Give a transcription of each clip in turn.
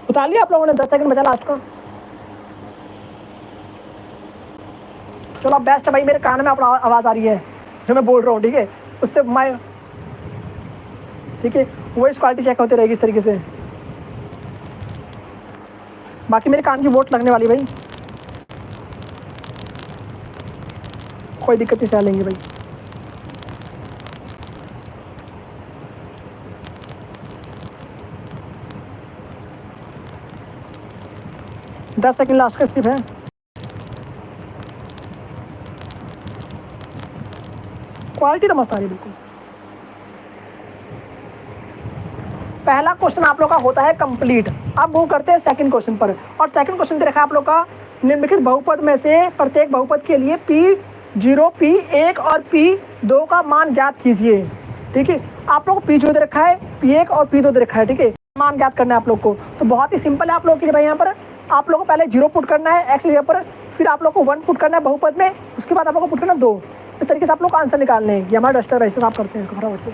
उतार लिया आप लोगों ने? 10 सेकंड बचा लास्ट का। चलो बेस्ट है भाई, मेरे कान में आप आवाज़ आ रही है जो मैं बोल रहा हूँ, ठीक है? उससे मैं, ठीक है, वॉइस क्वालिटी चेक होती रहेगी इस तरीके से। बाकी मेरे कान की वोट लगने वाली भाई, कोई दिक्कत नहीं, सह लेंगे भाई। दस सेकंड लास्ट का स्किप है। क्वालिटी तो मस्त आ रही है बिल्कुल। पहला क्वेश्चन आप लोग का होता है कंप्लीट। अब मूव करते हैं सेकंड क्वेश्चन पर, और सेकंड क्वेश्चन दे रखा है आप लोग का, निम्नलिखित बहुपद में से प्रत्येक बहुपद के लिए P0, P1 और P2 का मान ज्ञात कीजिए। ठीक है, आप लोग को P0 दे रखा है, P1 और P2 दे रखा है, ठीक है? मान ज्ञात करना है आप लोग को, तो बहुत ही सिंपल है आप लोग के लिए भाई। यहाँ पर आप लोग को पहले 0 पुट करना है x जगह पर, फिर आप लोग को 1 पुट करना है बहुपद में, उसके बाद आप लोग को पुट करना 2। इस तरीके से आप लोग को आंसर निकालने हैं। ये हमारा डस्टर ऐसे साफ करते हैं फटाफट से,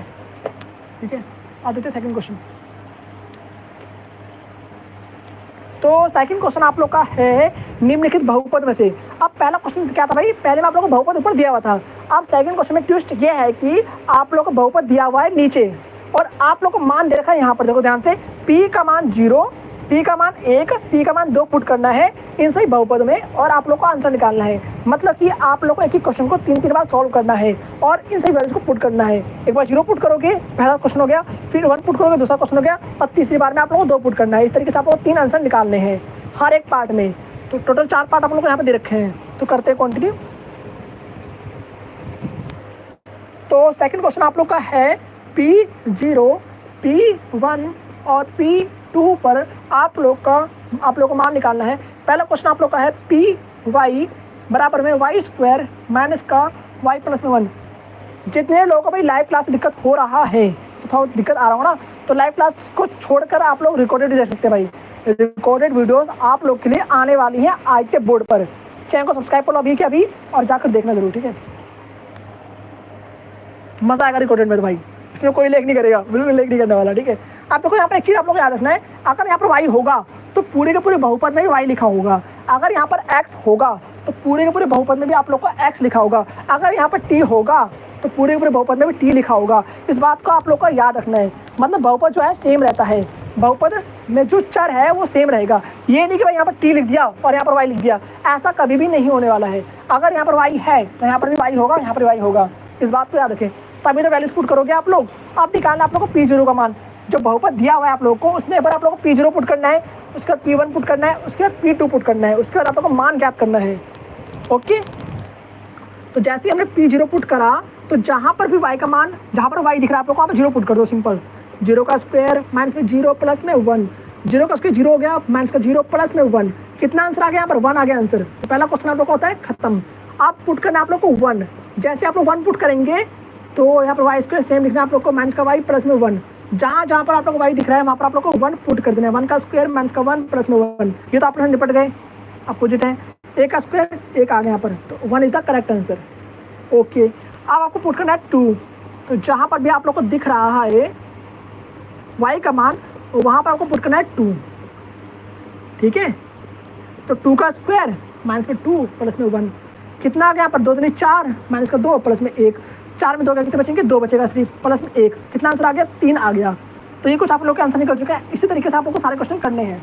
ठीक है? आ देते हैं सेकंड क्वेश्चन। तो सेकंड क्वेश्चन आप लोग का है निम्नलिखित बहुपद में से। अब पहला क्वेश्चन क्या था भाई? पहले में आप लोग को बहुपद ऊपर दिया हुआ था। अब सेकंड क्वेश्चन में ट्विस्ट ये है कि आप लोग को बहुपद दिया हुआ है नीचे, और आप लोग को मान दे रखा है यहाँ पर। देखो ध्यान से, P का मान 0, P का मान 1, P का मान 2 पुट करना है इन सही बहुपद में, और आप लोग को आंसर निकालना है। मतलब कि आप लोग को एक ही क्वेश्चन को 3 बार सॉल्व करना है और इन सही वैल्यूज को पुट करना है। एक बार 0 पुट करोगे, पहला क्वेश्चन हो गया, फिर 1 पुट करोगे, दूसरा क्वेश्चन हो गया, और तीसरी बार में आप लोग को 2 पुट करना है। इस तरीके से आप लोग को 3 आंसर निकालने हैं हर एक पार्ट में। तो टोटल 4 पार्ट आप लोग को यहाँ पे दे रखे हैं, तो करते हैं कंटिन्यू। तो सेकंड क्वेश्चन आप लोग का है P0, P1 और P2 पर आप लोग को मान निकालना है। पहला क्वेश्चन आप लोग का है Py बराबर में y² माइनस का y प्लस में 1। जितने लोगों को भाई लाइव क्लास में दिक्कत हो रहा है, तो थोड़ा दिक्कत आ रहा हो ना, तो लाइव क्लास को छोड़कर आप लोग रिकॉर्डेड देख सकते हैं भाई। रिकॉर्डेड वीडियोस आप लोग के लिए आने वाली हैं आदित्य बोर्ड पर। चैनल को सब्सक्राइब कर लो अभी के अभी, और जाकर देखना जरूर, ठीक है? मजा आएगा रिकॉर्डेड में तो भाई, इसमें कोई लेख नहीं करेगा, बिल्कुल लेख नहीं करने वाला, ठीक है? आप देखो यहाँ पर एक चीज़ आप लोग को याद रखना है, अगर यहाँ पर y होगा तो पूरे के पूरे बहुपद में भी y लिखा होगा। अगर यहाँ पर x होगा तो पूरे के पूरे बहुपद में भी आप लोग को x लिखा होगा। अगर यहाँ पर t होगा तो पूरे के पूरे बहुपद में भी t लिखा होगा। इस बात को आप लोग को याद रखना है। मतलब बहुपद जो है सेम रहता है, बहुपद में जो चर है वो सेम रहेगा। ये नहीं कि भाई यहाँ पर t लिख दिया और यहाँ पर y लिख दिया, ऐसा कभी भी नहीं होने वाला है। अगर यहाँ पर y है तो यहाँ पर भी y होगा, यहाँ पर भी y होगा। इस बात को याद रखें, तभी तो वैल्यूज पुट करोगे आप लोग। अब निकालना आप लोग को P0 का मान, जो बहुपद दिया हुआ है आप लोग को, उसमें एक बार आप लोग को P0 पुट करना है, उसके बाद P1 पुट करना है, उसके बाद P2 पुट करना है, उसके बाद आप लोग को मान ज्ञात करना है। ओके, तो जैसे ही हमने P0 पुट करा, तो जहाँ पर भी y का मान, जहाँ पर y दिख रहा है आप लोग को, आप 0 पुट कर दो। सिंपल, 0 का स्क्वायर माइनस में 0 प्लस में 1, 0 का स्क्वायर 0 हो गया, माइनस का 0 प्लस में 1। कितना आंसर आ गया? यहाँ पर 1 आ गया आंसर। तो पहला क्वेश्चन आप लोग का होता है खत्म। आप पुट करना आप लोग को 1। जैसे आप लोग 1 पुट करेंगे तो यहाँ पर y² सेम लिखना है आप लोग को, माइनस का y प्लस में 1। जहाँ जहाँ पर आप लोग को y दिख रहा है वहाँ पर आप लोग को 1 पुट कर देना है। 1 का स्क्वायर माइनस का 1 प्लस में 1। ये तो आप लोग निपट गए, अपोजिट है। 1 का स्क्वायर 1 आ गया यहाँ पर, तो 1 is the correct answer. Okay, अब आपको पुट करना है 2। तो जहाँ पर भी आप लोग को दिख रहा है y का मान, वहाँ पर आपको पुट करना है 2, ठीक है? तो 2 का स्क्वायर माइनस में 2 प्लस में 1, कितना आ गया यहाँ पर? 2 दूनी 4, माइनस का 2 प्लस में 1। 4 में 2 गया, कितने बचेंगे? 2 बचेगा सिर्फ, प्लस में 1। कितना आंसर आ गया? 3 आ गया। तो ये कुछ आप लोग के आंसर निकल चुके हैं। इसी तरीके से आप लोग को सारे क्वेश्चन करने हैं।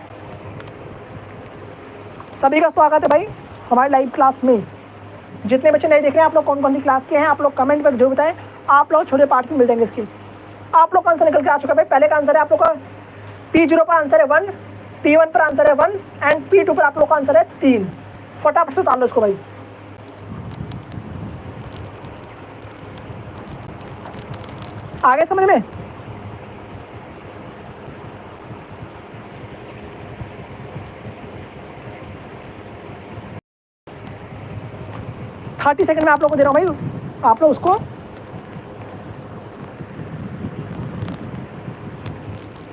सभी का स्वागत है भाई हमारे लाइव क्लास में। जितने बच्चे नहीं देख रहे हैं, आप लोग कौन कौन सी क्लास के हैं, आप लोग कमेंट में जो बताएं। आप लोग छोटे पार्ट में मिल जाएंगे इसके। आप लोग का आंसर निकल के आ चुका है भाई। पहले का आंसर है आप लोग का P0 पर आंसर है 1, P1 पर आंसर है 1 एंड P2 पर आप लोग का आंसर है 3। फटाफट से उतार लो इसको भाई। आगे समझ में? थर्टी सेकंड में आप लोग को दे रहा हूँ भाई, आप लोग उसको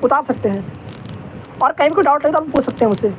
उतार सकते हैं। और कहीं भी कोई डाउट लगे तो आप पूछ सकते हैं मुझसे।